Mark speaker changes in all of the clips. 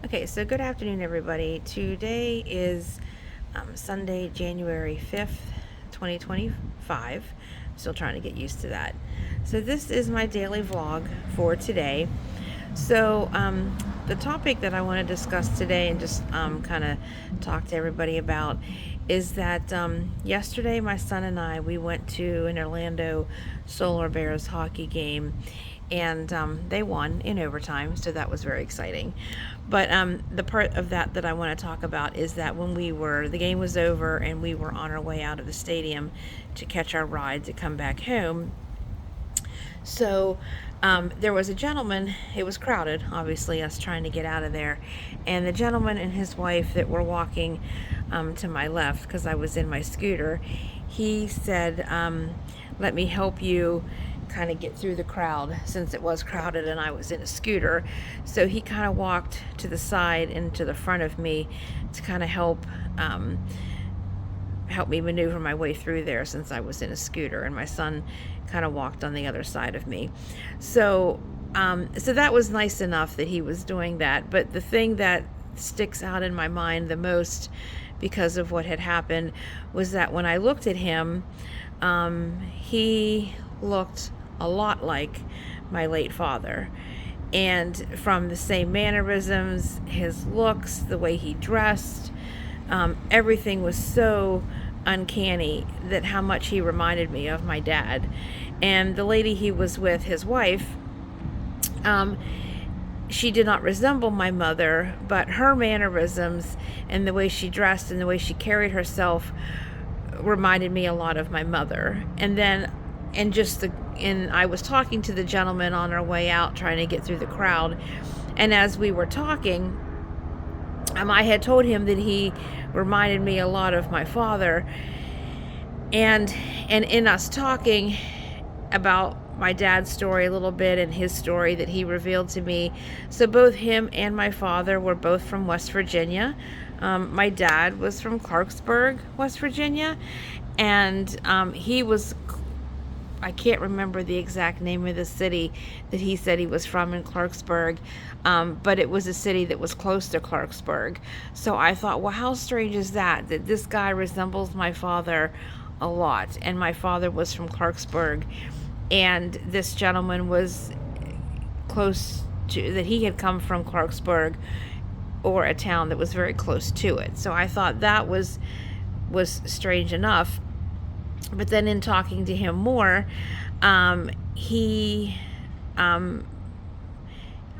Speaker 1: Okay, so good afternoon, everybody. Today is Sunday, January 5th, 2025. I'm still trying to get used to that. So, this is my daily vlog for today. So, the topic that I want to discuss today and just kind of talk to everybody about is that yesterday my son and I we went to an Orlando Solar Bears hockey game, and they won in overtime, so that was very exciting. But the part of that I want to talk about is that when the game was over and we were on our way out of the stadium to catch our ride to come back home. So there was a gentleman. It was crowded, obviously, us trying to get out of there. And the gentleman and his wife that were walking to my left, because I was in my scooter, he said, let me help you kind of get through the crowd, since it was crowded and I was in a scooter. So he kind of walked to the side and to the front of me to kind of help me maneuver my way through there, since I was in a scooter, and my son kind of walked on the other side of me. So that was nice enough that he was doing that. But the thing that sticks out in my mind the most, because of what had happened, was that when I looked at him, he looked a lot like my late father. And from the same mannerisms, his looks, the way he dressed, everything was so uncanny, that how much he reminded me of my dad. And the lady he was with, his wife, she did not resemble my mother, but her mannerisms and the way she dressed and the way she carried herself reminded me a lot of my mother. And I was talking to the gentleman on our way out, trying to get through the crowd. And as we were talking, I had told him that he reminded me a lot of my father. And in us talking about my dad's story a little bit, and his story that he revealed to me, so both him and my father were both from West Virginia. My dad was from Clarksburg, West Virginia, and he was, I can't remember the exact name of the city that he said he was from in Clarksburg, but it was a city that was close to Clarksburg. So I thought, well, how strange is that this guy resembles my father a lot, and my father was from Clarksburg, and this gentleman was close to, that he had come from Clarksburg, or a town that was very close to it. So I thought that was strange enough. But then in talking to him more, he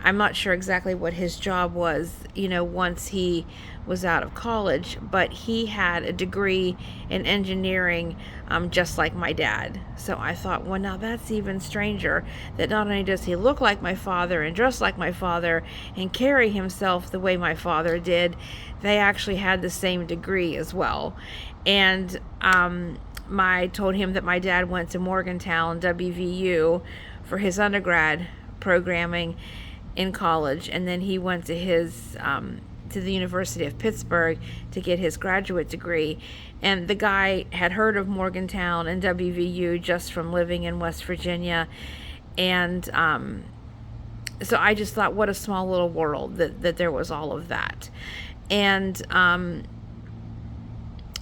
Speaker 1: I'm not sure exactly what his job was, once he was out of college, but he had a degree in engineering, just like my dad. So I thought, well, now that's even stranger, that not only does he look like my father and dress like my father and carry himself the way my father did, they actually had the same degree as well. And I told him that my dad went to Morgantown, WVU, for his undergrad programming in college, and then he went to to the University of Pittsburgh to get his graduate degree. And the guy had heard of Morgantown and WVU just from living in West Virginia. And so I just thought, what a small little world that there was all of that. And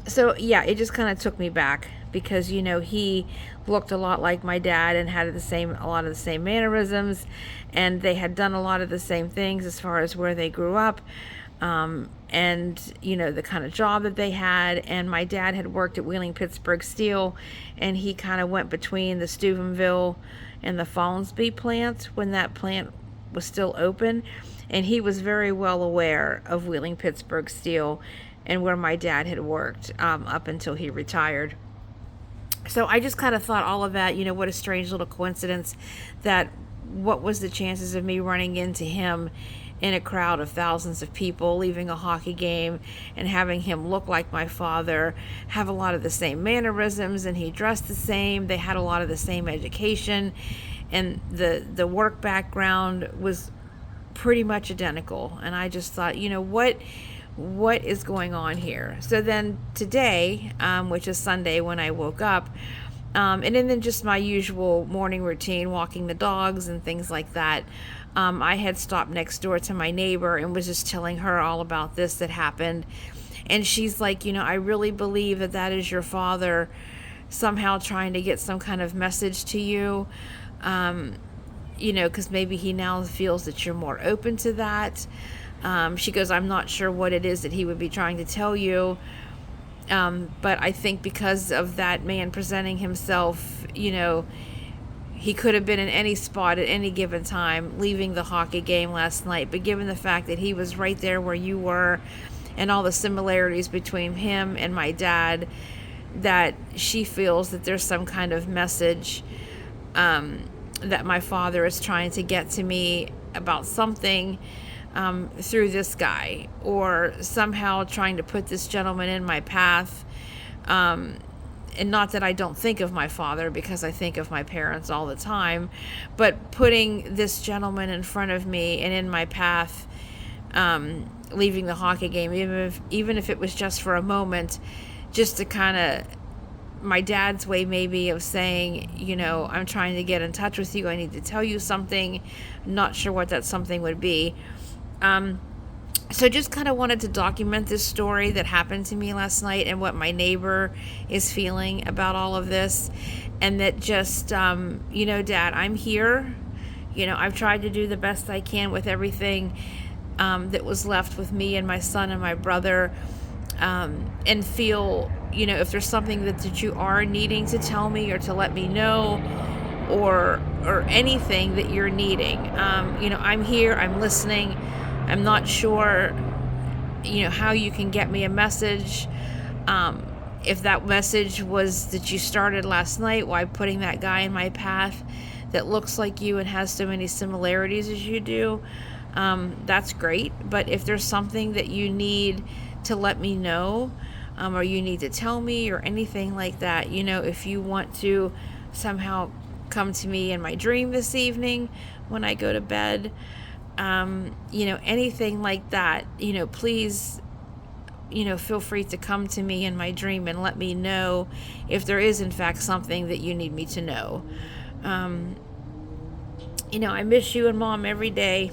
Speaker 1: so yeah, it just kind of took me back, because he looked a lot like my dad and had a lot of the same mannerisms, and they had done a lot of the same things as far as where they grew up, and the kind of job that they had. And my dad had worked at Wheeling Pittsburgh Steel, and he kind of went between the Steubenville and the Fallsby plant when that plant was still open, and he was very well aware of Wheeling Pittsburgh Steel and where my dad had worked up until he retired. So I just kind of thought all of that, what a strange little coincidence, that what was the chances of me running into him in a crowd of thousands of people, leaving a hockey game, and having him look like my father, have a lot of the same mannerisms, and he dressed the same. They had a lot of the same education, and the work background was pretty much identical. And I just thought, what is going on here? So then today, which is Sunday, when I woke up, and then just my usual morning routine, walking the dogs and things like that, I had stopped next door to my neighbor and was just telling her all about this that happened. And she's like, I really believe that that is your father somehow trying to get some kind of message to you. Because maybe he now feels that you're more open to that. She goes, I'm not sure what it is that he would be trying to tell you. But I think because of that man presenting himself, he could have been in any spot at any given time, leaving the hockey game last night. But given the fact that he was right there where you were and all the similarities between him and my dad, that she feels that there's some kind of message that my father is trying to get to me about something through this guy, or somehow trying to put this gentleman in my path. And not that I don't think of my father, because I think of my parents all the time, but putting this gentleman in front of me and in my path, leaving the hockey game, even if it was just for a moment, just to kind of, my dad's way maybe of saying, I'm trying to get in touch with you. I need to tell you something. Not sure what that something would be. So just kind of wanted to document this story that happened to me last night and what my neighbor is feeling about all of this. And that just, Dad, I'm here. I've tried to do the best I can with everything that was left with me and my son and my brother. And feel, if there's something that you are needing to tell me or to let me know, or anything that you're needing, I'm here, I'm listening. I'm not sure, how you can get me a message. If that message was that you started last night, why putting that guy in my path that looks like you and has so many similarities as you do, that's great. But if there's something that you need to let me know, or you need to tell me or anything like that, if you want to somehow come to me in my dream this evening when I go to bed, anything like that, please, feel free to come to me in my dream and let me know if there is in fact something that you need me to know. I miss you and Mom every day.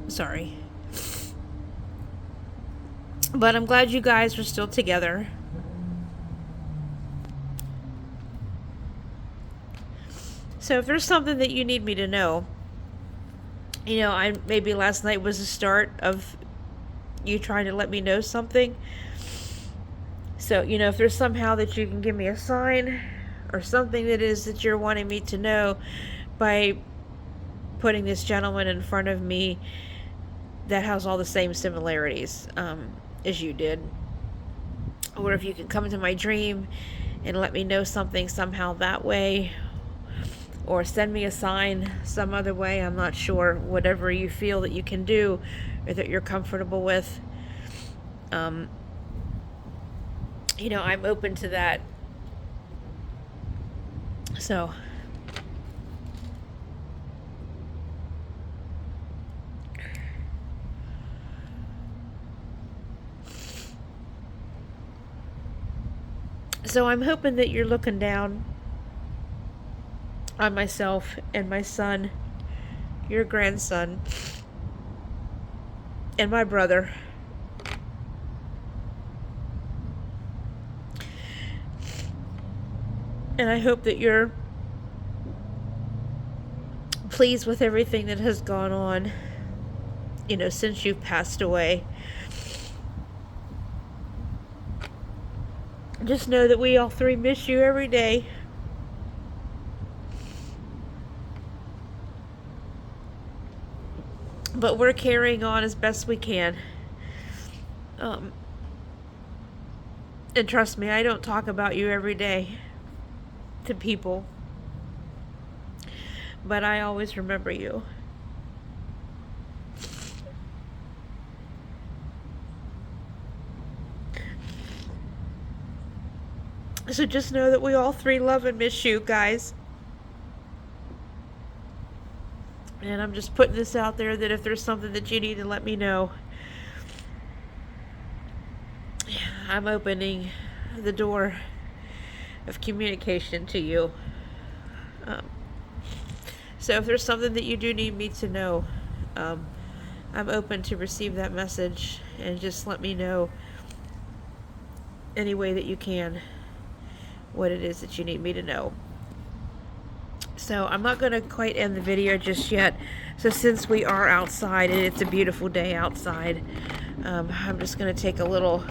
Speaker 1: Sorry. But I'm glad you guys are still together. So if there's something that you need me to know, maybe last night was the start of you trying to let me know something. So, if there's somehow that you can give me a sign or something that is that you're wanting me to know by putting this gentleman in front of me that has all the same similarities as you did. Or if you can come into my dream and let me know something somehow that way, or send me a sign some other way, I'm not sure, whatever you feel that you can do or that you're comfortable with. I'm open to that. So I'm hoping that you're looking down on myself and my son, your grandson, and my brother. And I hope that you're pleased with everything that has gone on, since you've passed away. Just know that we all three miss you every day. But we're carrying on as best we can. And trust me, I don't talk about you every day to people. But I always remember you. So just know that we all three love and miss you, guys. And I'm just putting this out there that if there's something that you need to let me know, I'm opening the door of communication to you. Um, so if there's something that you do need me to know, I'm open to receive that message, and just let me know any way that you can what it is that you need me to know. So I'm not going to quite end the video just yet. So since we are outside and it's a beautiful day outside, I'm just going to take a little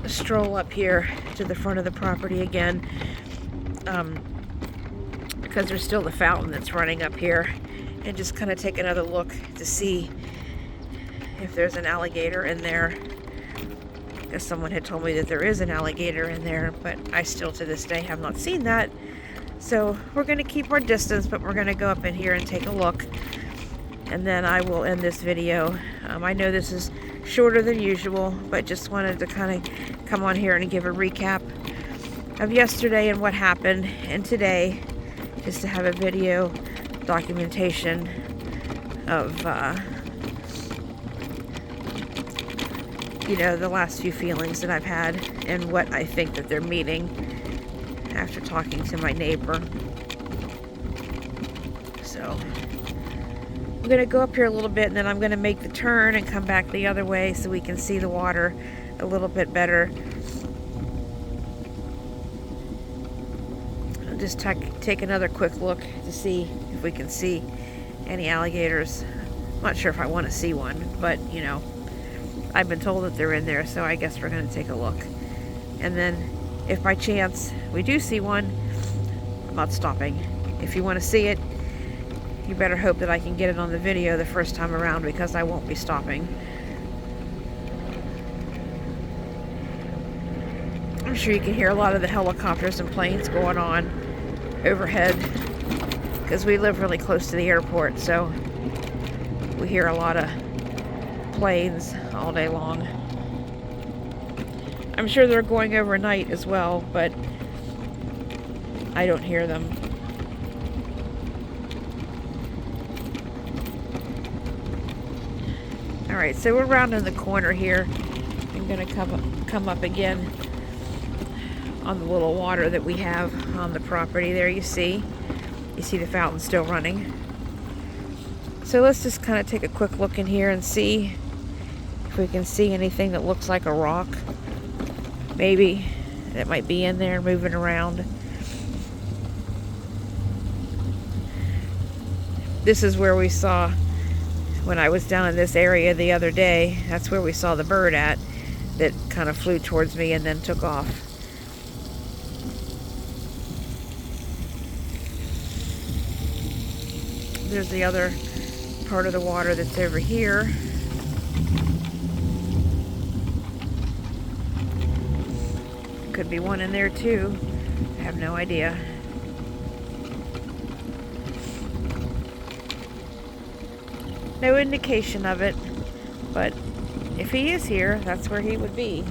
Speaker 1: stroll up here to the front of the property again, because there's still the fountain that's running up here, and just kind of take another look to see if there's an alligator in there. Because someone had told me that there is an alligator in there, but I still to this day have not seen that. So we're going to keep our distance, but we're going to go up in here and take a look, and then I will end this video. I know this is shorter than usual, but just wanted to kind of come on here and give a recap of yesterday and what happened, and today, just to have a video documentation of you know, the last few feelings that I've had and what I think that they're meaning after talking to my neighbor. So I'm gonna go up here a little bit, and then I'm gonna make the turn and come back the other way so we can see the water a little bit better. I'll just take another quick look to see if we can see any alligators. I'm not sure if I want to see one, but you know, I've been told that they're in there, so I guess we're going to take a look. And then if by chance we do see one, I'm not stopping. If you want to see it, you better hope that I can get it on the video the first time around, because I won't be stopping. I'm sure you can hear a lot of the helicopters and planes going on overhead, because we live really close to the airport, so we hear a lot of planes all day long. I'm sure they're going overnight as well, but I don't hear them. Alright, so we're rounding the corner here. I'm going to come up again on the little water that we have on the property there. You see the fountain still running. So let's just kind of take a quick look in here and see if we can see anything that looks like a rock. Maybe that might be in there moving around. This is where we saw, when I was down in this area the other day, that's where we saw the bird at that kind of flew towards me and then took off. There's the other part of the water that's over here. Could be one in there too. I have no idea. No indication of it, but if he is here, that's where he would be.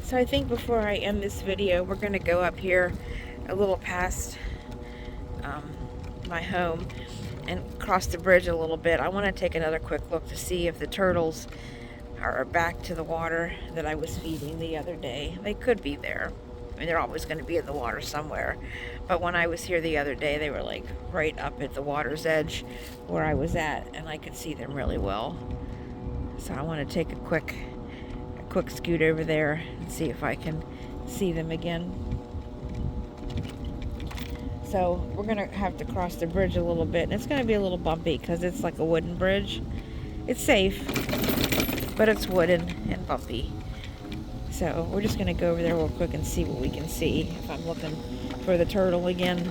Speaker 1: So I think before I end this video, we're going to go up here a little past my home and cross the bridge a little bit. I want to take another quick look to see if the turtles are back to the water that I was feeding the other day. They could be there. I mean, they're always going to be in the water somewhere. But when I was here the other day, they were like right up at the water's edge where I was at, and I could see them really well. So I want to take a quick scoot over there and see if I can see them again. So we're gonna have to cross the bridge a little bit, and it's gonna be a little bumpy because it's like a wooden bridge, It's safe, but it's wooden and bumpy. So we're just gonna go over there real quick and see what we can see. If I'm looking for the turtle again.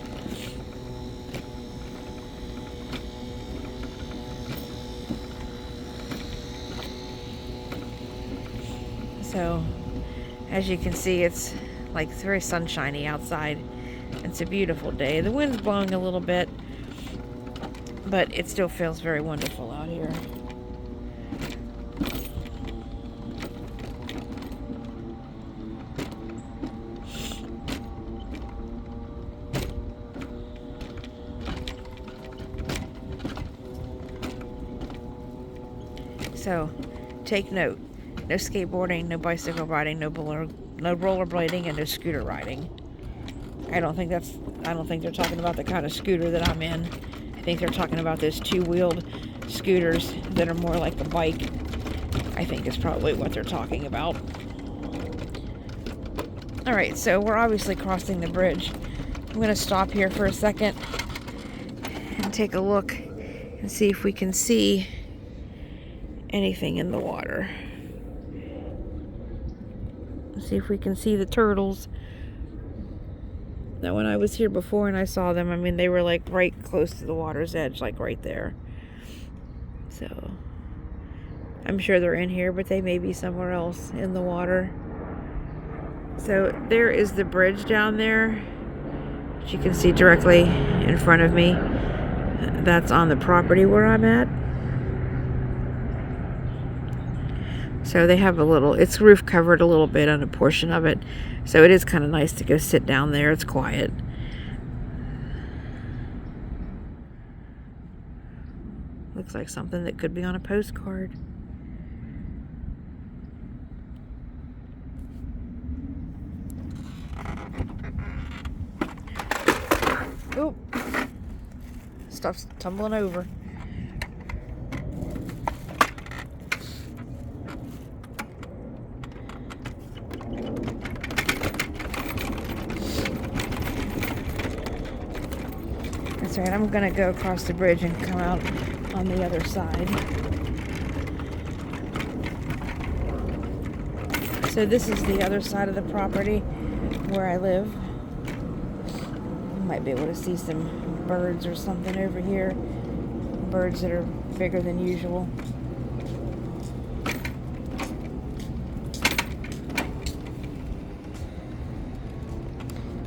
Speaker 1: So as you can see, it's like it's very sunshiny outside. It's a beautiful day. The wind's blowing a little bit, but it still feels very wonderful out here. So, take note. No skateboarding, no bicycle riding, no rollerblading, and no scooter riding. I don't think they're talking about the kind of scooter that I'm in. I think they're talking about those two-wheeled scooters that are more like a bike. I think is probably what they're talking about. Alright, so we're obviously crossing the bridge. I'm going to stop here for a second and take a look and see if we can see anything in the water. See if we can see the turtles. Now when I was here before and I saw them, I mean, they were like right close to the water's edge, like right there. So I'm sure they're in here, but they may be somewhere else in the water. So there is the bridge down there, which you can see directly in front of me. That's on the property where I'm at. So they have it's roof covered a little bit on a portion of it. So it is kind of nice to go sit down there. It's quiet. Looks like something that could be on a postcard. Oh, stuff's tumbling over. That's right, I'm gonna go across the bridge and come out on the other side. So this is the other side of the property where I live. You might be able to see some birds or something over here. Birds that are bigger than usual.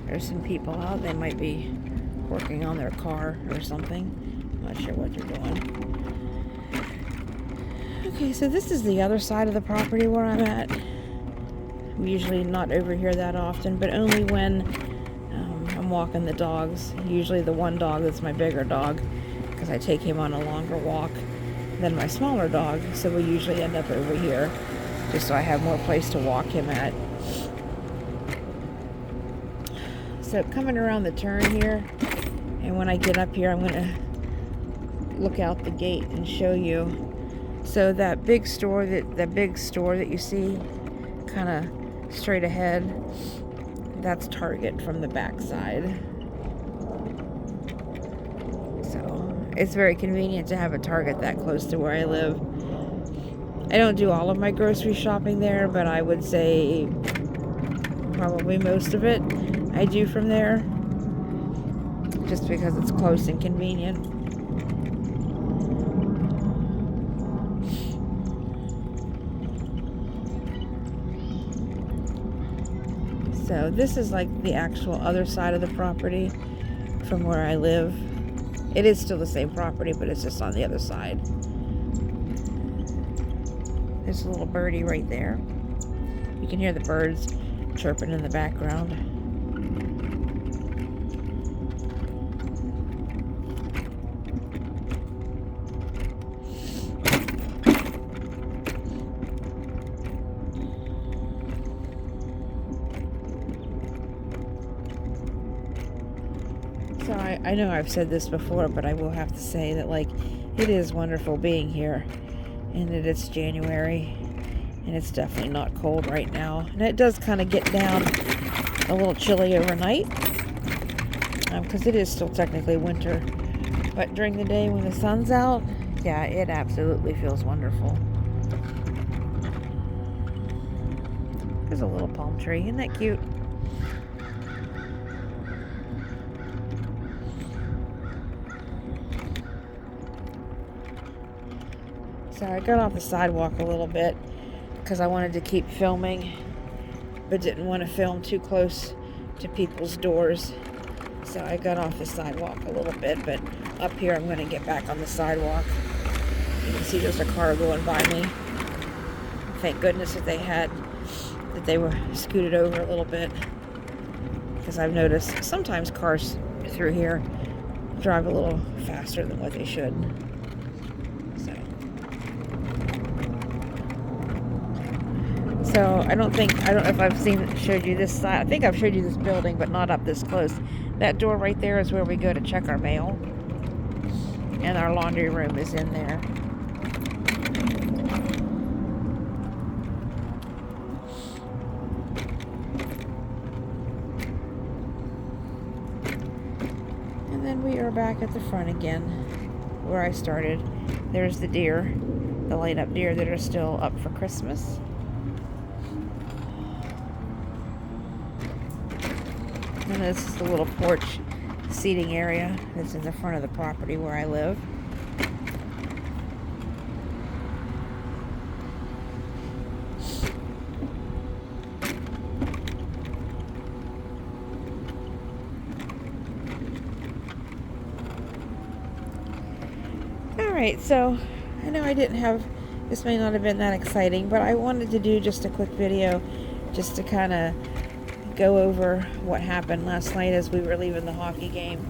Speaker 1: There's some people out. They might be working on their car or something. I'm not sure what they're doing. Okay, so this is the other side of the property where I'm at. I'm usually not over here that often, but only when I'm walking the dogs. Usually the one dog that's my bigger dog, because I take him on a longer walk than my smaller dog, so we usually end up over here just so I have more place to walk him at. So coming around the turn here, and when I get up here, I'm going to look out the gate and show you. So that big store that you see kind of straight ahead, that's Target from the back side. So it's very convenient to have a Target that close to where I live. I don't do all of my grocery shopping there, but I would say probably most of it I do from there, just because it's close and convenient. So this is like the actual other side of the property from where I live. It is still the same property, but it's just on the other side. There's a little birdie right there. You can hear the birds chirping in the background. So I know I've said this before, but I will have to say that, like, it is wonderful being here, and that it's January, and it's definitely not cold right now. And it does kind of get down a little chilly overnight, because it is still technically winter. But during the day when the sun's out, Yeah, it absolutely feels wonderful. There's a little palm tree. Isn't that cute? So I got off the sidewalk a little bit because I wanted to keep filming, but didn't want to film too close to people's doors. So I got off the sidewalk a little bit, but up here I'm going to get back on the sidewalk. You can see there's a car going by me. Thank goodness that they were scooted over a little bit, because I've noticed sometimes cars through here drive a little faster than what they should. So I don't know if I've showed you this side. I think I've showed you this building, but not up this close. That door right there is where we go to check our mail. And our laundry room is in there. And then we are back at the front again, where I started. There's the deer, the light up deer that are still up for Christmas. And this is the little porch seating area that's in the front of the property where I live. Alright, so I know this may not have been that exciting, but I wanted to do just a quick video just to kind of go over what happened last night as we were leaving the hockey game.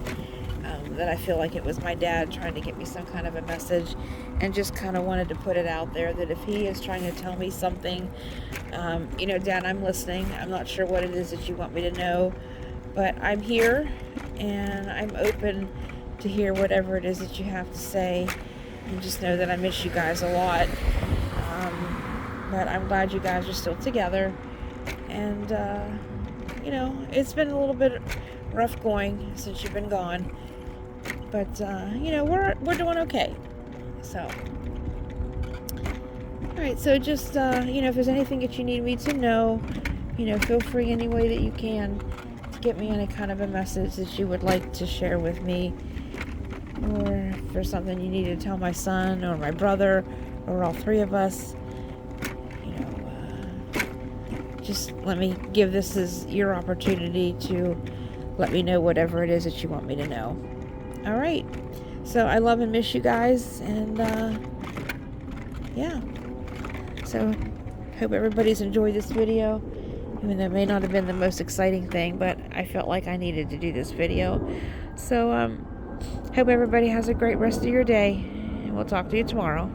Speaker 1: That I feel like it was my dad trying to get me some kind of a message, and just kind of wanted to put it out there that if he is trying to tell me something, Dad, I'm listening. I'm not sure what it is that you want me to know, but I'm here and I'm open to hear whatever it is that you have to say, and just know that I miss you guys a lot. But I'm glad you guys are still together, and it's been a little bit rough going since you've been gone, but we're doing okay. So all right, so just if there's anything that you need me to know, feel free any way that you can to get me any kind of a message that you would like to share with me, or if there's something you need to tell my son or my brother or all three of us. Just let me give this as your opportunity to let me know whatever it is that you want me to know. All right. So I love and miss you guys. And yeah. So hope everybody's enjoyed this video. Even though it may not have been the most exciting thing, but I felt like I needed to do this video. So hope everybody has a great rest of your day. And we'll talk to you tomorrow.